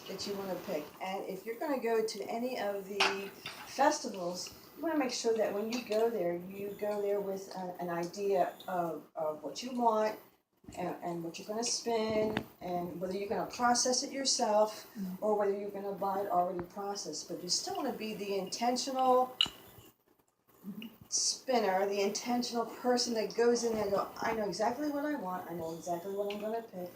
that you want to pick. And if you're going to go to any of the festivals, you want to make sure that when you go there with an idea of what you want and what you're going to spend, and whether you're going to process it yourself or whether you're going to buy it already processed. But you still want to be the intentional spinner, the intentional person that goes in there and go, I know exactly what I want, I know exactly what I'm going to pick,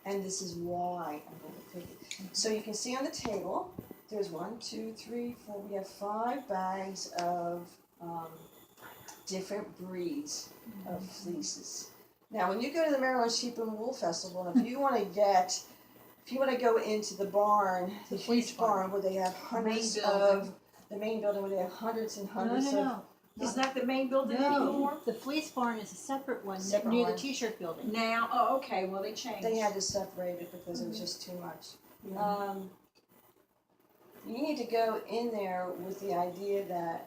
and this is why I'm going to pick it. So you can see on the table, there's 1, 2, 3, 4, we have 5 bags of different breeds of fleeces. Now, when you go to the Maryland Sheep and Wool Festival, if you want to go into the barn, the huge barn where they have hundreds of, the main building where they have hundreds and hundreds of. Is that the main building anymore? The fleece barn is a separate one Separate near one. the t-shirt building. Now, oh, okay, well, they changed. They had to separate it because it was just too much. You need to go in there with the idea that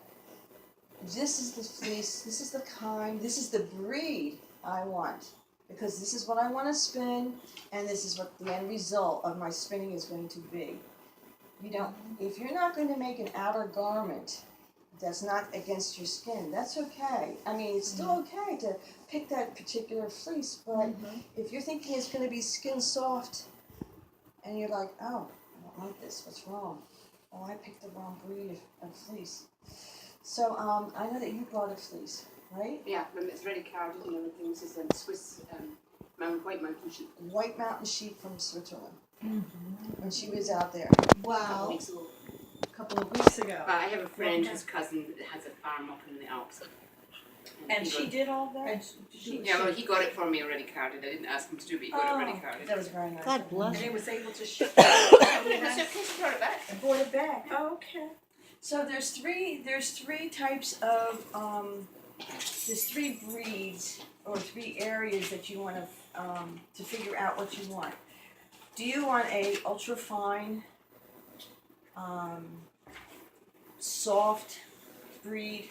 this is the fleece, this is the kind, this is the breed I want. Because this is what I want to spin, and this is what the end result of my spinning is going to be. You don't, if you're not going to make an outer garment that's not against your skin, that's okay. I mean, it's still okay to pick that particular fleece, but if you're thinking it's going to be skin soft, and you're like, oh, I don't like this, what's wrong? Oh, I picked the wrong breed of fleece. So, I know that you brought a fleece, right? Yeah, it's ready carded and everything. This is a Swiss white mountain sheep. White mountain sheep from Switzerland. When she was out there. Wow. A couple of weeks ago. I have a friend whose cousin has a farm up in the Alps. And she did all that? Yeah, well, he got it for me already carded. I didn't ask him to do it, but he got it already carded. That was very nice. God bless And you. it was able to ship Yes, of course, he brought it back. And brought it back. Oh, okay. So there's three types of there's 3 breeds or 3 areas that you want to figure out what you want. Do you want a ultra fine, soft breed?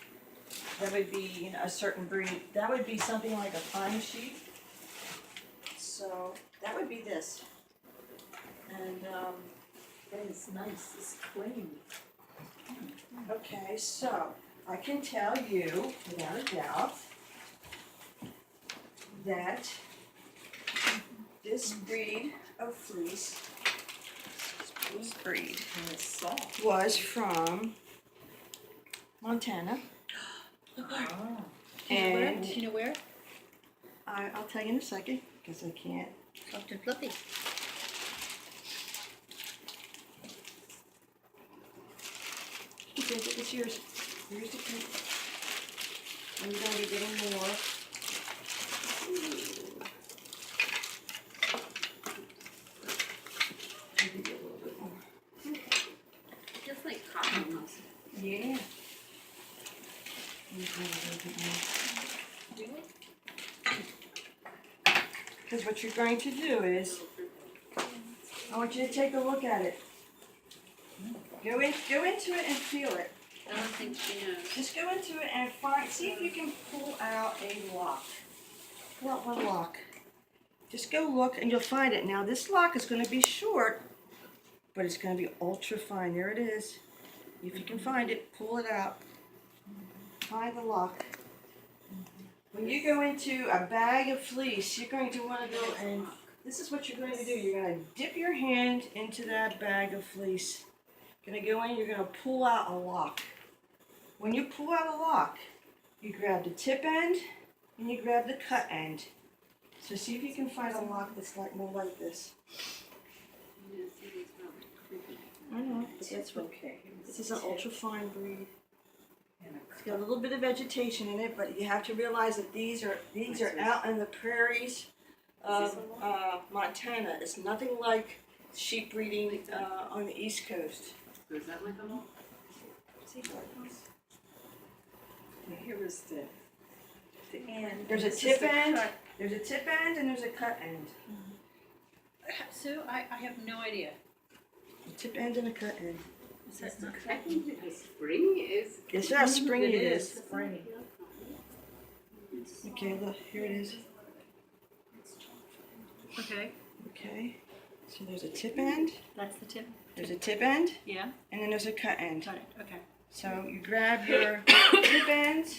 That would be a certain breed. That would be something like a pine sheep. So that would be this. And That is nice. It's clean. okay, so I can tell you without a doubt that this breed of fleece, this breed, And it's soft. was from Montana. Oh. And Do you know where? I'll tell you in a second because I can't. Soft and fluffy. It's yours. Here's the key. And you're going to be getting more. I'll give you a little bit more. Just like cotton almost. Yeah. Because what you're going to do is, I want you to take a look at it. Go into it and feel it. I don't think she knows. Just go into it and see if you can pull out a lock. Pull out one lock. Just go look and you'll find it. Now this lock is going to be short, but it's going to be ultra fine. There it is. If you can find it, pull it out. Find the lock. When you go into a bag of fleece, you're going to want to go and, this is what you're going to do. You're going to dip your hand into that bag of fleece. You're going to go in, you're going to pull out a lock. When you pull out a lock, you grab the tip end and you grab the cut end. So see if you can find a lock that's more like this. I know, but that's okay. This is an ultra fine breed. It's got a little bit of vegetation in it, but you have to realize that these are out in the prairies of Montana. It's nothing like sheep breeding on the East Coast. So is that like a lock? See how it goes? Here is the end. There's a This is tip the end. cut. There's a tip end and there's a cut end. Sue, I have no idea. A tip end and a cut end. Is that not I think the spring is. Guess how springy it It is. is springy. Okay, look, here it is. okay? Okay. So there's a tip end, That's the tip? there's a tip end, Yeah, and then there's a cut end. got it, okay. So you grab your tip ends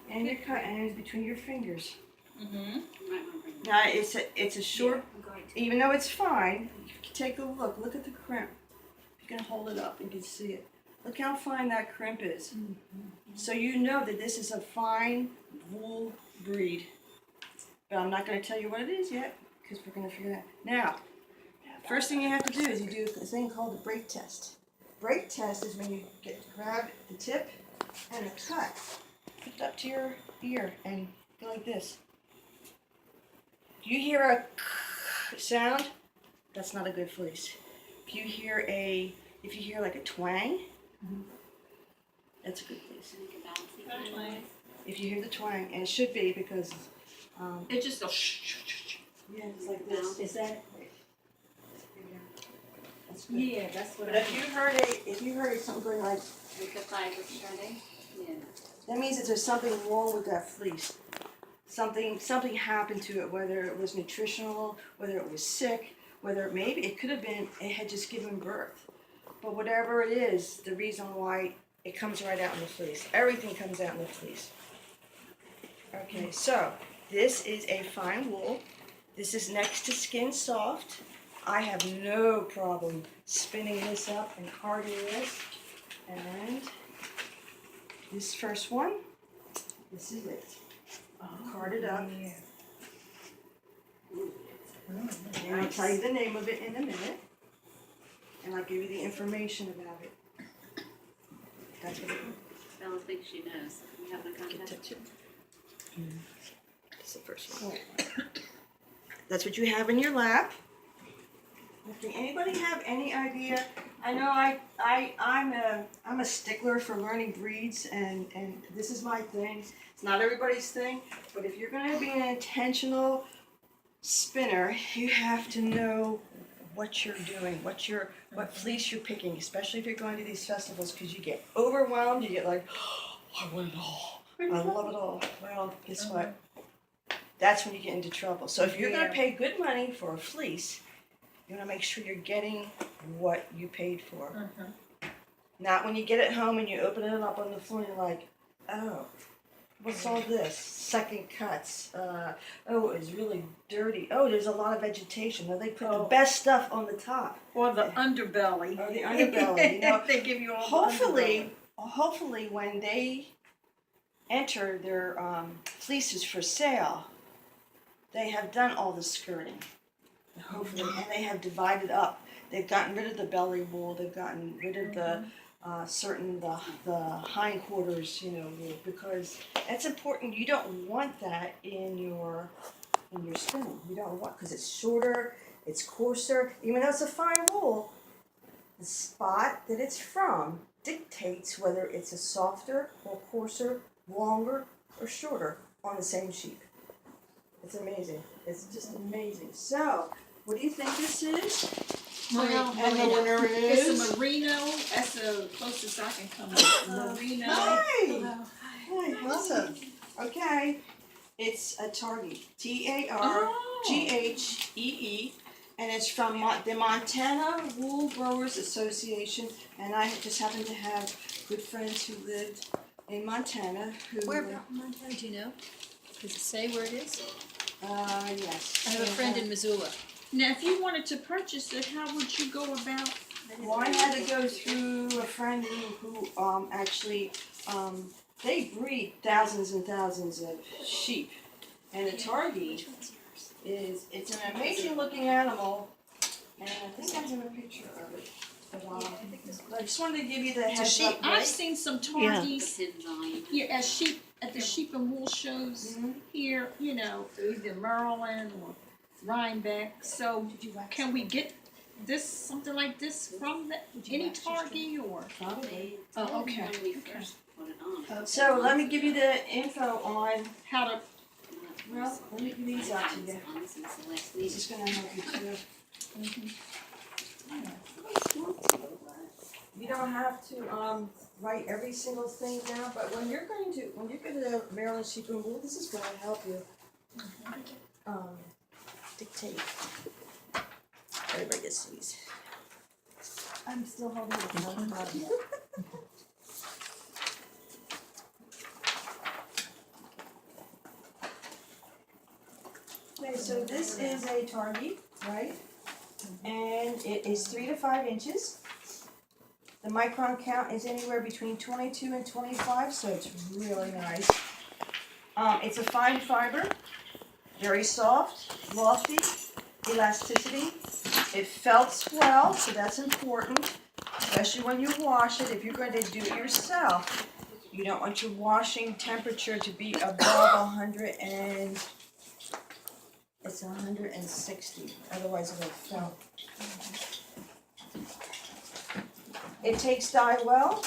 and your cut ends between your fingers. Mm-hmm. You might want to bring Now it's a short, I'm going to. even though it's fine, take a look. Look at the crimp. You can hold it up, you can see it. Look how fine that crimp is. So you know that this is a fine wool breed. But I'm not going to tell you what it is yet, because we're going to figure that out. Now, first thing you have to do is you do a thing called the break test. Break test is when you grab the tip and the cut, put it up to your ear and go like this. If you hear a sound, that's not a good fleece. If you hear like a twang, that's a good fleece. Make a balancing. If you hear the twang, and it should be because It just goes shh. yeah, it's like this. Is that? That's good. Yeah, that's what But I if you heard something going like, Make a five with shredding. Yeah. that means that there's something wrong with that fleece. Something happened to it, whether it was nutritional, whether it was sick, whether maybe it could have been it had just given birth. But whatever it is, the reason why it comes right out in the fleece. Everything comes out in the fleece. Okay, so this is a fine wool. This is next to skin soft. I have no problem spinning this up and carding this. And this first one, this is it. I'll card it up. And I'll tell you the name of it in a minute. And I'll give you the information about it. That's what it is. Bella thinks she knows. We have a contest. That's the first one. That's what you have in your lap. Does anybody have any idea? I know I'm a stickler for learning breeds, and this is my thing. It's not everybody's thing, but if you're going to be an intentional spinner, you have to know what you're doing, what fleece you're picking, especially if you're going to these festivals, because you get overwhelmed. You get like, oh, I want it all. I love it all. Well, guess what? That's when you get into trouble. So if you're going to pay good money for a fleece, you want to make sure you're getting what you paid for. Not when you get it home and you open it up on the floor and you're like, oh, what's all this? Second cuts. Oh, it's really dirty. Oh, there's a lot of vegetation. No, they put the best stuff on the top. Or the underbelly. Or the underbelly. You know, They give you all hopefully when they enter their fleeces for sale, they have done all the skirting. Hopefully, and they have divided up. They've gotten rid of the belly wool. They've gotten rid of the the hindquarters, wool, because that's important. You don't want that in your spinning. You don't want, because it's shorter, it's coarser. Even though it's a fine wool, the spot that it's from dictates whether it's a softer or coarser, longer or shorter on the same sheep. It's amazing. It's just amazing. So, what do you think this is? Well, And the winner it's is? a merino. That's the closest I can come. Merino. Hi! Hi, awesome. Okay, it's a Targhee. Targhee. And it's from the Montana Wool Growers Association. And I just happen to have good friends who lived in Montana who... Where about in Montana, do you know? Does it say where it is? Yes. I have a friend in Missoula. Now, if you wanted to purchase it, how would you go about? Well, I had to go through a friend who actually, they breed thousands and thousands of sheep. And the Targhee it's an amazing looking animal. And I think I have a picture of it. But, I just wanted to give you the heads up. I've seen some Targhees. Hidden volume. Yeah, at the sheep and wool shows here, either Maryland or Rhinebeck. So can we get something like this from any Targhee or? Probably. Oh, okay. When we first put it on. So let me give you the info on, How to, well, let me give these out to you. On since the last This week. is going to help you too. You don't have to write every single thing down, but when you're going to Maryland Sheep and Wool, this is going to help you dictate. Everybody gets these. I'm still holding it. on the bottom yet. Okay, so this is a target, right? And it is 3 to 5 inches. The micron count is anywhere between 22 and 25, so it's really nice. It's a fine fiber, very soft, lofty, elasticity. It felts well, so that's important, especially when you wash it. If you're going to do it yourself, you don't want your washing temperature to be above 100 and it's 160, otherwise it'll felt. It takes dye well.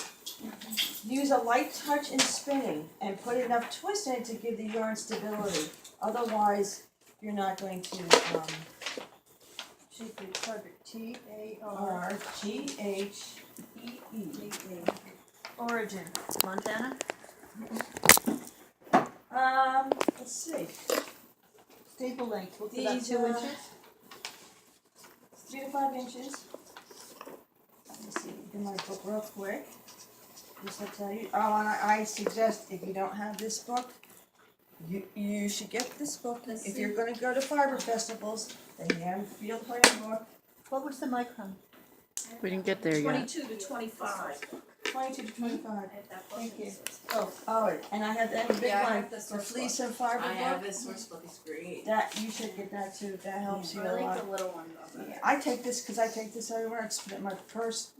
Use a light touch in spinning and put enough twist in it to give the yarn stability. Otherwise, you're not going to Shape your target, T-A-R-G-E-E. Origin, Montana? Let's see. Staple length, what's about These, 2 inches? 3 to 5 inches. Let me see, in my book real quick. Just to tell you. Oh, and I suggest if you don't have this book, you should get this book. If you're going to go to fiber festivals, they have field planning book. What was the micron? We didn't get there yet. 22 to 25. 22 to 25. Thank you. Oh, and I have that big Yeah, I one, have the the source fleece and fiber I have book. this source book, it's great. That, you should get that too, that helps you I a like lot. the little one though. Yeah, I take this because I take this everywhere. It's in my purse.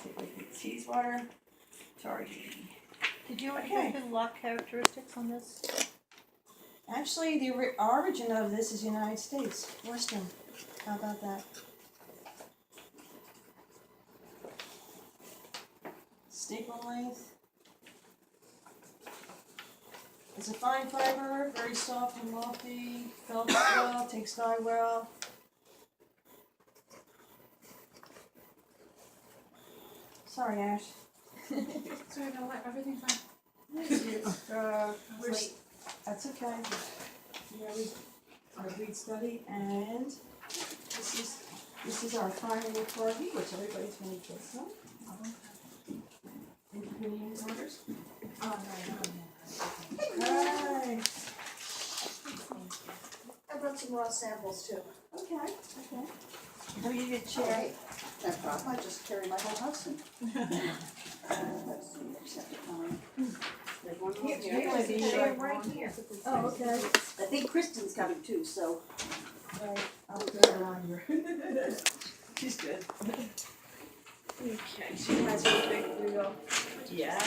Take like the cheese water. Target. Did you Okay. have lock characteristics on this? Actually, the origin of this is United States, Western. How about that? Staple length. It's a fine fiber, very soft and lofty, felts well, takes dye well. Sorry, Ash. Sorry, no, what, everything's fine. We're that's okay. Yeah, our read study, and this is our final party, which everybody's going to get some. Independent orders. Oh, no. Hi. I brought some raw samples too. Okay. Have you get chair? No problem, I just carry my whole house in. Let's see, except there's one more here. Right here. Oh, okay. I think Kristen's coming too, so. Right, I'll put her on here. She's good. Okay, she has her big wheel. Yeah.